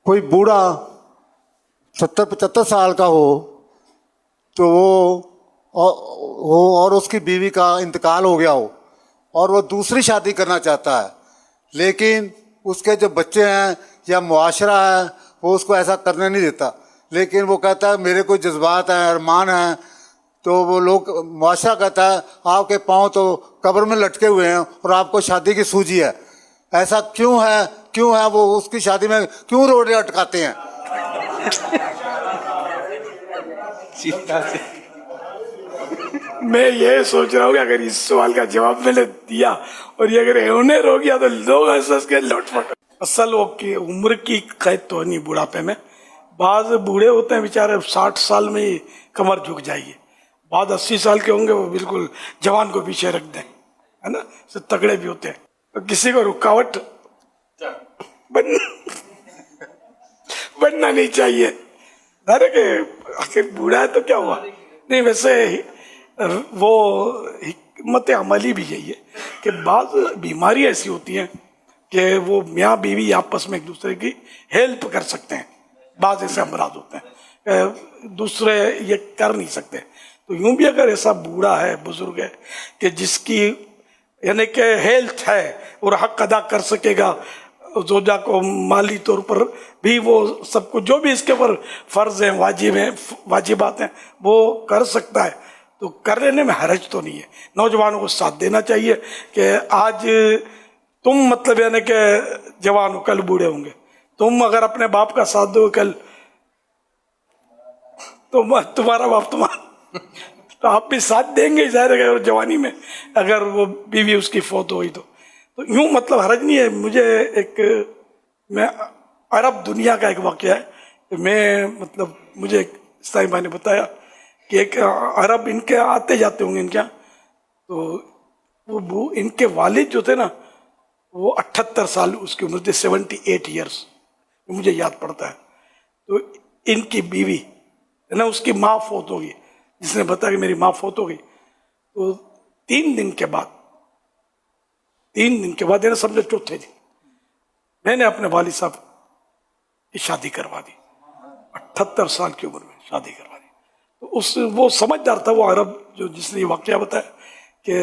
کوئی بوڑھا 70-75 سال کا ہو تو وہ اور اس کی بیوی کا انتقال ہو گیا ہو اور وہ دوسری شادی کرنا چاہتا ہے، لیکن اس کے جو بچے ہیں یا معاشرہ ہے وہ اس کو ایسا کرنے نہیں دیتا، لیکن وہ کہتا ہے میرے کوئی جذبات ہیں، ارمان ہیں، تو وہ لوگ معاشرہ کہتا ہے آپ کے پاؤں تو قبر میں لٹکے ہوئے ہیں اور آپ کو شادی کی سوجی ہے. ایسا کیوں ہے وہ اس کی شادی میں کیوں روڑے اٹکاتے ہیں؟ میں یہ سوچ رہا ہوں کہ اگر اس سوال کا جواب میں نے دیا اور یہ اگر انہیں رو گیا تو لوگ ہنس کے لوٹ پٹ. اصل وہ کی عمر کی قید تو نہیں بڑھاپے میں. بعض بوڑھے ہوتے ہیں بیچارے 60 سال میں ہی کمر جھک جائیے، بعد 80 سال کے ہوں گے وہ بالکل جوان کو پیچھے رکھ دیں، ہے نا، تگڑے بھی ہوتے ہیں. تو کسی کو رکاوٹ بننا نہیں چاہیے. ارے کہ آخر بوڑھا ہے تو کیا ہوا. نہیں ویسے وہ حکمت عملی بھی یہی ہے کہ بعض بیماری ایسی ہوتی ہیں کہ وہ میاں بیوی آپس میں ایک دوسرے کی ہیلپ کر سکتے ہیں. بعض ایسے امراض ہوتے ہیں دوسرے یہ کر نہیں سکتے. تو یوں بھی اگر ایسا بوڑھا ہے، بزرگ ہے کہ جس کی یعنی کہ ہیلتھ ہے اور حق ادا کر سکے گا زوجہ کو، مالی طور پر بھی وہ سب کچھ جو بھی اس کے اوپر فرض ہیں، واجبات ہیں وہ کر سکتا ہے، تو کر لینے میں حرج تو نہیں ہے. نوجوانوں کو ساتھ دینا چاہیے کہ آج تم مطلب یعنی کہ جوان ہو، کل بوڑھے ہوں گے. تم اگر اپنے باپ کا ساتھ دو کل تمہارا باپ تمہارا تو آپ بھی ساتھ دیں گے ظاہر ہے. اور جوانی میں اگر وہ بیوی اس کی فوت ہوئی تو یوں مطلب حرج نہیں ہے. مجھے میں عرب دنیا کا ایک واقعہ ہے کہ میں مطلب مجھے ایک سائیں بھائی نے بتایا کہ ایک عرب ان کے آتے جاتے ہوں گے ان کے یہاں، تو وہ ان کے والد جو تھے نا وہ 78 سال اس کی عمر تھی، 78 ایئرس مجھے یاد پڑتا ہے. تو ان کی بیوی ہے نا، اس کی ماں فوت ہو گئی، جس نے بتایا کہ میری ماں فوت ہو گئی. تو 3 دن کے بعد یعنی سمجھے چوتھے دن میں نے اپنے والد صاحب کی شادی کروا دی. 78 سال کی عمر میں شادی کروا دی. تو وہ سمجھدار تھا وہ عرب جس نے یہ واقعہ بتایا کہ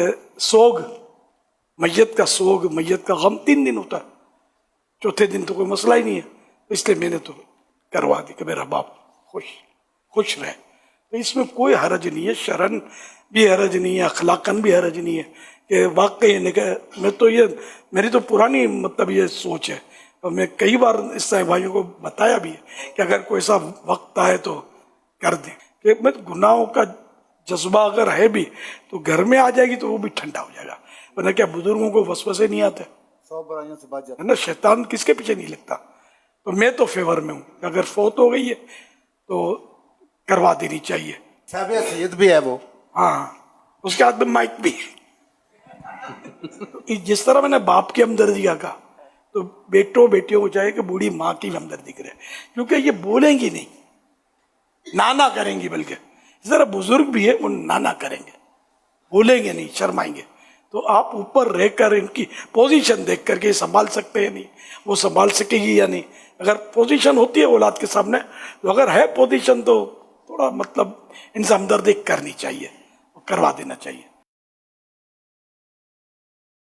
میت کا غم 3 دن ہوتا ہے، چوتھے دن تو کوئی مسئلہ ہی نہیں ہے. اس لیے میں نے تو کروا دی کہ میرا باپ خوش رہے. تو اس میں کوئی حرج نہیں ہے، شرعن بھی حرج نہیں ہے، اخلاقاً بھی حرج نہیں ہے کہ واقعی میں تو یہ میری تو پرانی مطلب یہ سوچ ہے اور میں کئی بار اس طرح بھائیوں کو بتایا بھی ہے کہ اگر کوئی ایسا وقت آئے تو کر دیں. کہ میں گناہوں کا جذبہ اگر ہے بھی تو گھر میں آ جائے گی تو وہ بھی ٹھنڈا ہو جائے گا. ورنہ کیا بزرگوں کو وسوسے نہیں آتے، 100 برائیوں سے بچ جاتا ہے نا، شیطان کس کے پیچھے نہیں لگتا. تو میں تو فیور میں ہوں کہ اگر فوت ہو گئی ہے تو کروا دینی چاہیے. صاحب سید بھی ہے وہ، ہاں اس کے ہاتھ میں مائک بھی. جس طرح میں نے باپ کی ہمدردی کا کہا تو بیٹیوں کو چاہیے کہ بوڑھی ماں کی بھی ہمدردی کرے، کیونکہ یہ بولیں گی نہیں، نانا کریں گی. بلکہ اس طرح بزرگ بھی ہے وہ نانا کریں گے، بولیں گے نہیں، شرمائیں گے. تو آپ اوپر رہ کر ان کی پوزیشن دیکھ کر کے سنبھال سکتے ہیں نہیں، وہ سنبھال سکے گی یا نہیں. اگر پوزیشن ہوتی ہے اولاد کے سامنے تو اگر ہے پوزیشن تو تھوڑا مطلب ان سے ہمدردی کرنی چاہیے، کروا دینا چاہیے.